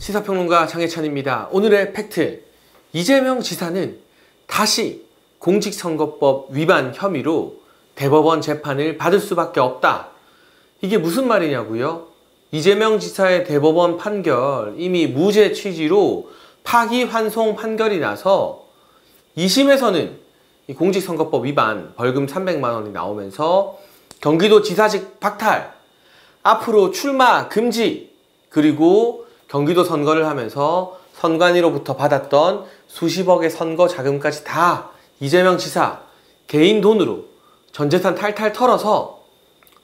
시사평론가 장혜찬입니다. 오늘의 팩트. 이재명 지사는 다시 공직선거법 위반 혐의로 대법원 재판을 받을 수밖에 없다. 이게 무슨 말이냐고요? 이재명 지사의 대법원 판결 이미 무죄 취지로 파기환송 판결이 나서 2심에서는 이 공직선거법 위반 벌금 300만 원이 나오면서 경기도 지사직 박탈, 앞으로 출마 금지, 그리고 경기도 선거를 하면서 선관위로부터 받았던 수십억의 선거 자금까지 다 이재명 지사 개인 돈으로 전 재산 탈탈 털어서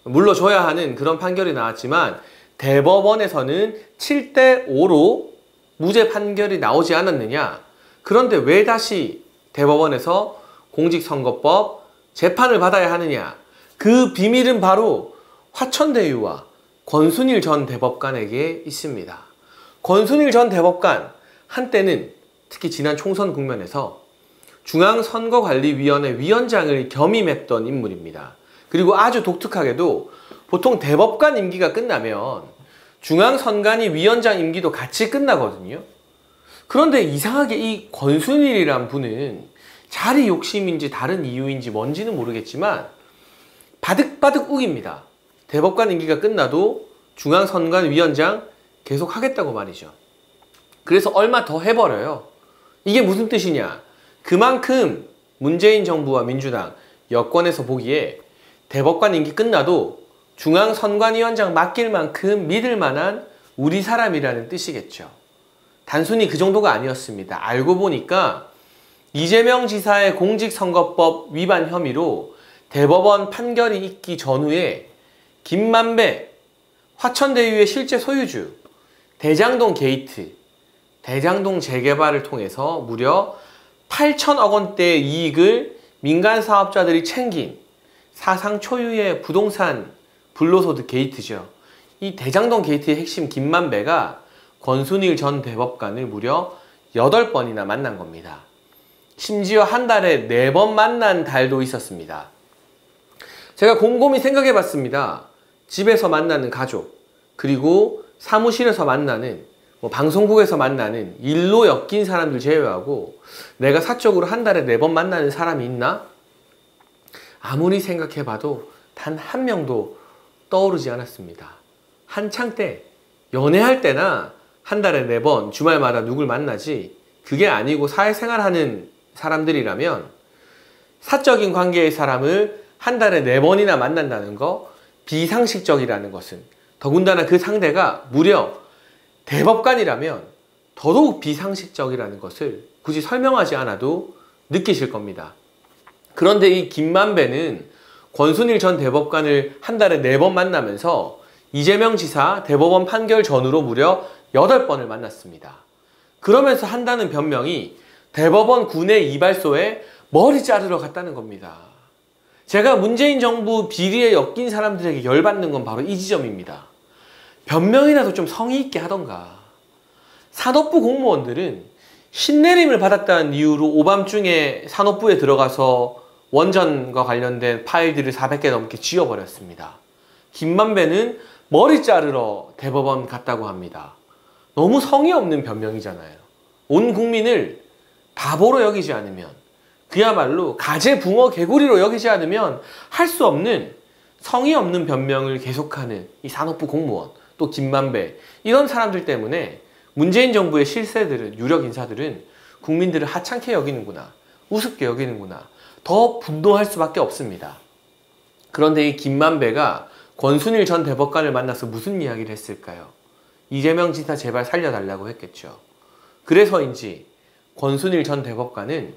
물러줘야 하는 그런 판결이 나왔지만 대법원에서는 7대5로 무죄 판결이 나오지 않았느냐. 그런데 왜 다시 대법원에서 공직선거법 재판을 받아야 하느냐. 그 비밀은 바로 화천대유와 권순일 전 대법관에게 있습니다. 권순일 전 대법관, 한때는 특히 지난 총선 국면에서 중앙선거관리위원회 위원장을 겸임했던 인물입니다. 그리고 아주 독특하게도 보통 대법관 임기가 끝나면 중앙선관위 위원장 임기도 같이 끝나거든요. 그런데 이상하게 이 권순일이란 분은 자리 욕심인지 다른 이유인지 뭔지는 모르겠지만 바득바득 우깁니다. 대법관 임기가 끝나도 중앙선관위원장 계속 하겠다고 말이죠. 그래서 얼마 더 해버려요. 이게 무슨 뜻이냐? 그만큼 문재인 정부와 민주당, 여권에서 보기에 대법관 임기 끝나도 중앙선관위원장 맡길 만큼 믿을 만한 우리 사람이라는 뜻이겠죠. 단순히 그 정도가 아니었습니다. 알고 보니까 이재명 지사의 공직선거법 위반 혐의로 대법원 판결이 있기 전후에 김만배, 화천대유의 실제 소유주, 대장동 게이트, 대장동 재개발을 통해서 무려 8천억 원대의 이익을 민간 사업자들이 챙긴 사상 초유의 부동산 불로소득 게이트죠. 이 대장동 게이트의 핵심 김만배가 권순일 전 대법관을 무려 8번이나 만난 겁니다. 심지어 한 달에 4번 만난 달도 있었습니다. 제가 곰곰이 생각해 봤습니다. 집에서 만나는 가족, 그리고 사무실에서 만나는, 방송국에서 만나는 일로 엮인 사람들 제외하고 내가 사적으로 한 달에 4번 만나는 사람이 있나? 아무리 생각해 봐도 단 한 명도 떠오르지 않았습니다. 한창 때, 연애할 때나 한 달에 4번 주말마다 누굴 만나지, 그게 아니고 사회생활하는 사람들이라면 사적인 관계의 사람을 한 달에 4번이나 만난다는 거 비상식적이라는 것은, 더군다나 그 상대가 무려 대법관이라면 더더욱 비상식적이라는 것을 굳이 설명하지 않아도 느끼실 겁니다. 그런데 이 김만배는 권순일 전 대법관을 한 달에 4번 만나면서 이재명 지사 대법원 판결 전후로 무려 8번을 만났습니다. 그러면서 한다는 변명이 대법원 군내 이발소에 머리 자르러 갔다는 겁니다. 제가 문재인 정부 비리에 엮인 사람들에게 열받는 건 바로 이 지점입니다. 변명이라도 좀 성의 있게 하던가. 산업부 공무원들은 신내림을 받았다는 이유로 오밤중에 산업부에 들어가서 원전과 관련된 파일들을 400개 넘게 지워버렸습니다. 김만배는 머리 자르러 대법원 갔다고 합니다. 너무 성의 없는 변명이잖아요. 온 국민을 바보로 여기지 않으면, 그야말로 가재 붕어 개구리로 여기지 않으면 할 수 없는 성의 없는 변명을 계속하는 이 산업부 공무원, 또 김만배, 이런 사람들 때문에 문재인 정부의 실세들은, 유력 인사들은 국민들을 하찮게 여기는구나, 우습게 여기는구나, 더 분노할 수밖에 없습니다. 그런데 이 김만배가 권순일 전 대법관을 만나서 무슨 이야기를 했을까요? 이재명 지사 제발 살려달라고 했겠죠. 그래서인지 권순일 전 대법관은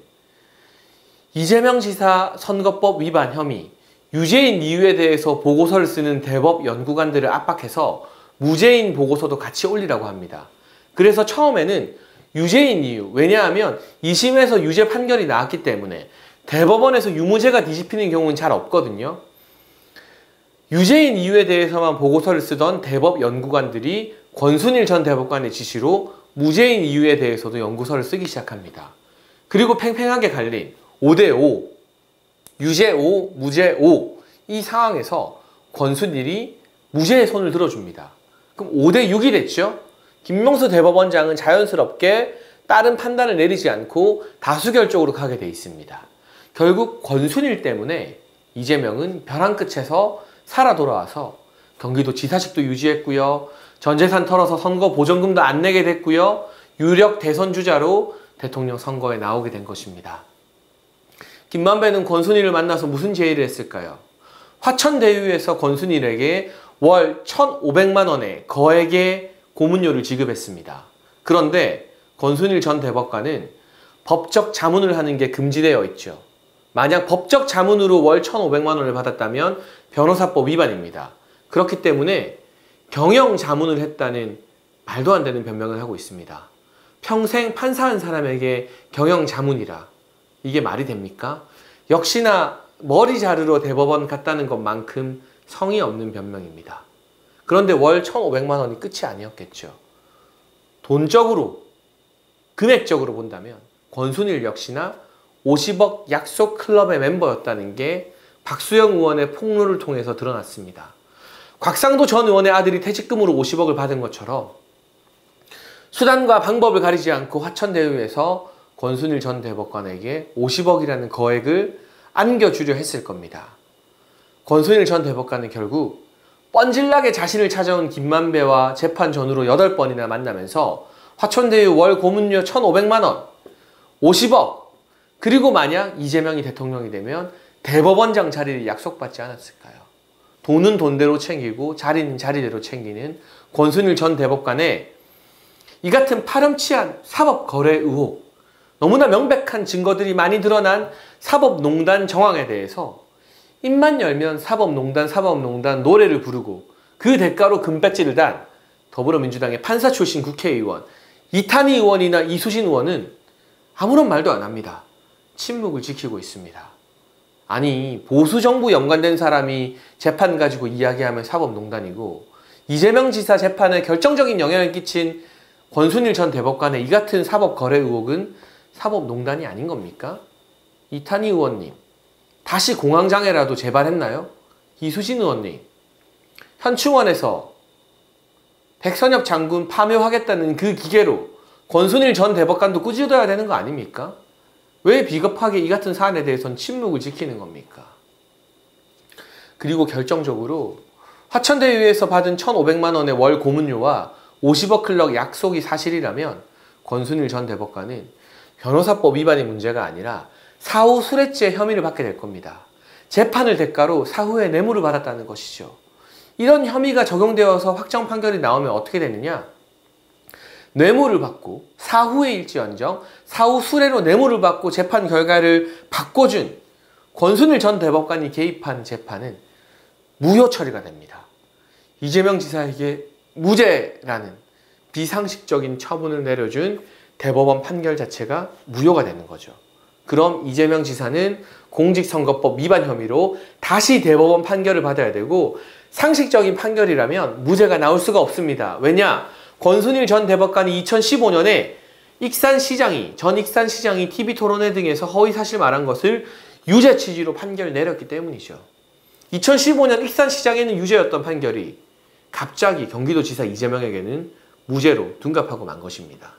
이재명 지사 선거법 위반 혐의, 유죄인 이유에 대해서 보고서를 쓰는 대법 연구관들을 압박해서 무죄인 보고서도 같이 올리라고 합니다. 그래서 처음에는 유죄인 이유, 왜냐하면 2심에서 유죄 판결이 나왔기 때문에 대법원에서 유무죄가 뒤집히는 경우는 잘 없거든요. 유죄인 이유에 대해서만 보고서를 쓰던 대법 연구관들이 권순일 전 대법관의 지시로 무죄인 이유에 대해서도 연구서를 쓰기 시작합니다. 그리고 팽팽하게 갈린 5대5, 유죄 5, 무죄 5, 이 상황에서 권순일이 무죄의 손을 들어줍니다. 그럼 5대6이 됐죠? 김명수 대법원장은 자연스럽게 다른 판단을 내리지 않고 다수결적으로 가게 돼 있습니다. 결국 권순일 때문에 이재명은 벼랑 끝에서 살아 돌아와서 경기도 지사직도 유지했고요. 전 재산 털어서 선거 보전금도 안 내게 됐고요. 유력 대선 주자로 대통령 선거에 나오게 된 것입니다. 김만배는 권순일을 만나서 무슨 제의를 했을까요? 화천대유에서 권순일에게 월 1,500만 원의 거액의 고문료를 지급했습니다. 그런데 권순일 전 대법관은 법적 자문을 하는 게 금지되어 있죠. 만약 법적 자문으로 월 1,500만 원을 받았다면 변호사법 위반입니다. 그렇기 때문에 경영 자문을 했다는 말도 안 되는 변명을 하고 있습니다. 평생 판사한 사람에게 경영 자문이라 이게 말이 됩니까? 역시나 머리 자르러 대법원 갔다는 것만큼 성의 없는 변명입니다. 그런데 월 1,500만 원이 끝이 아니었겠죠. 돈적으로, 금액적으로 본다면 권순일 역시나 50억 약속 클럽의 멤버였다는 게 박수영 의원의 폭로를 통해서 드러났습니다. 곽상도 전 의원의 아들이 퇴직금으로 50억을 받은 것처럼 수단과 방법을 가리지 않고 화천대유에서 권순일 전 대법관에게 50억이라는 거액을 안겨주려 했을 겁니다. 권순일 전 대법관은 결국 뻔질나게 자신을 찾아온 김만배와 재판 전후로 8번이나 만나면서 화천대유 월 고문료 1,500만 원, 50억, 그리고 만약 이재명이 대통령이 되면 대법원장 자리를 약속받지 않았을까요? 돈은 돈대로 챙기고 자리는 자리대로 챙기는 권순일 전 대법관의 이 같은 파렴치한 사법거래 의혹, 너무나 명백한 증거들이 많이 드러난 사법농단 정황에 대해서 입만 열면 사법농단 노래를 부르고 그 대가로 금배지를 단 더불어민주당의 판사 출신 국회의원 이탄희 의원이나 이수신 의원은 아무런 말도 안 합니다. 침묵을 지키고 있습니다. 아니, 보수정부 연관된 사람이 재판 가지고 이야기하면 사법농단이고 이재명 지사 재판에 결정적인 영향을 끼친 권순일 전 대법관의 이 같은 사법거래 의혹은 사법농단이 아닌 겁니까? 이탄희 의원님, 다시 공황장애라도 재발했나요? 이수진 의원님, 현충원에서 백선엽 장군 파묘하겠다는 그 기계로 권순일 전 대법관도 꾸짖어야 되는 거 아닙니까? 왜 비겁하게 이 같은 사안에 대해서는 침묵을 지키는 겁니까? 그리고 결정적으로 화천대유에서 받은 1,500만 원의 월 고문료와 50억 클럽 약속이 사실이라면 권순일 전 대법관은 변호사법 위반이 문제가 아니라 사후 수뢰죄 혐의를 받게 될 겁니다. 재판을 대가로 사후에 뇌물을 받았다는 것이죠. 이런 혐의가 적용되어서 확정 판결이 나오면 어떻게 되느냐? 뇌물을 받고 사후에 일지언정 사후 수뢰로 뇌물을 받고 재판 결과를 바꿔준 권순일 전 대법관이 개입한 재판은 무효 처리가 됩니다. 이재명 지사에게 무죄라는 비상식적인 처분을 내려준 대법원 판결 자체가 무효가 되는 거죠. 그럼 이재명 지사는 공직선거법 위반 혐의로 다시 대법원 판결을 받아야 되고 상식적인 판결이라면 무죄가 나올 수가 없습니다. 왜냐? 권순일 전 대법관이 2015년에 전 익산시장이 TV토론회 등에서 허위사실 말한 것을 유죄 취지로 판결을 내렸기 때문이죠. 2015년 익산시장에는 유죄였던 판결이 갑자기 경기도지사 이재명에게는 무죄로 둔갑하고 만 것입니다.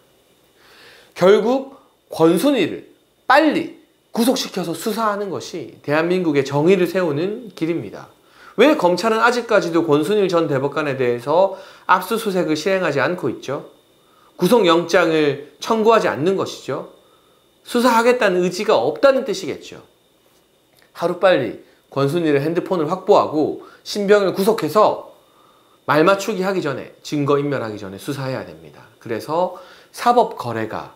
결국 권순일을 빨리 구속시켜서 수사하는 것이 대한민국의 정의를 세우는 길입니다. 왜 검찰은 아직까지도 권순일 전 대법관에 대해서 압수수색을 실행하지 않고 있죠? 구속영장을 청구하지 않는 것이죠? 수사하겠다는 의지가 없다는 뜻이겠죠. 하루빨리 권순일의 핸드폰을 확보하고 신병을 구속해서 말 맞추기 하기 전에, 증거인멸하기 전에 수사해야 됩니다. 그래서 사법거래가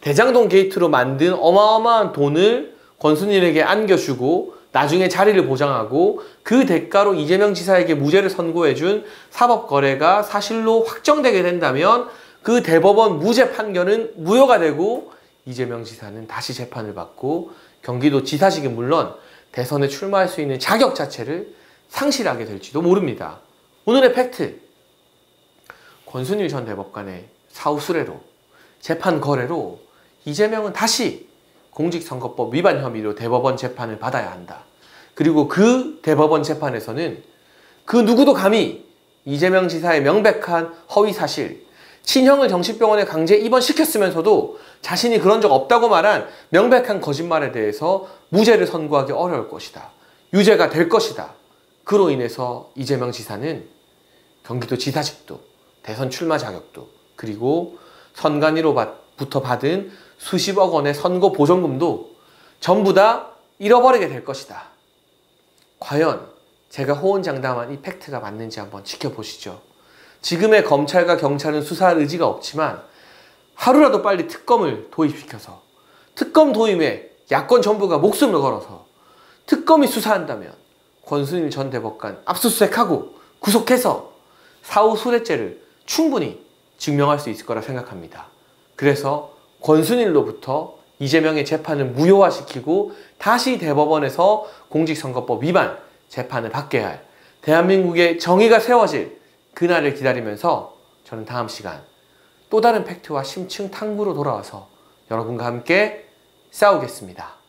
대장동 게이트로 만든 어마어마한 돈을 권순일에게 안겨주고 나중에 자리를 보장하고 그 대가로 이재명 지사에게 무죄를 선고해준 사법거래가 사실로 확정되게 된다면 그 대법원 무죄 판결은 무효가 되고 이재명 지사는 다시 재판을 받고 경기도 지사직은 물론 대선에 출마할 수 있는 자격 자체를 상실하게 될지도 모릅니다. 오늘의 팩트, 권순일 전 대법관의 사후 수뢰로, 재판 거래로 이재명은 다시 공직선거법 위반 혐의로 대법원 재판을 받아야 한다. 그리고 그 대법원 재판에서는 그 누구도 감히 이재명 지사의 명백한 허위사실, 친형을 정신병원에 강제 입원시켰으면서도 자신이 그런 적 없다고 말한 명백한 거짓말에 대해서 무죄를 선고하기 어려울 것이다. 유죄가 될 것이다. 그로 인해서 이재명 지사는 경기도 지사직도, 대선 출마 자격도, 그리고 선관위로부터 받은 수십억 원의 선거 보전금도 전부 다 잃어버리게 될 것이다. 과연 제가 호언장담한 이 팩트가 맞는지 한번 지켜보시죠. 지금의 검찰과 경찰은 수사할 의지가 없지만 하루라도 빨리 특검을 도입시켜서 특검 도입에 야권 정부가 목숨을 걸어서 특검이 수사한다면 권순일 전 대법관 압수수색하고 구속해서 사후 수뢰죄를 충분히 증명할 수 있을 거라 생각합니다. 그래서 권순일로부터 이재명의 재판을 무효화시키고 다시 대법원에서 공직선거법 위반 재판을 받게 할 대한민국의 정의가 세워질 그날을 기다리면서 저는 다음 시간 또 다른 팩트와 심층 탐구로 돌아와서 여러분과 함께 싸우겠습니다.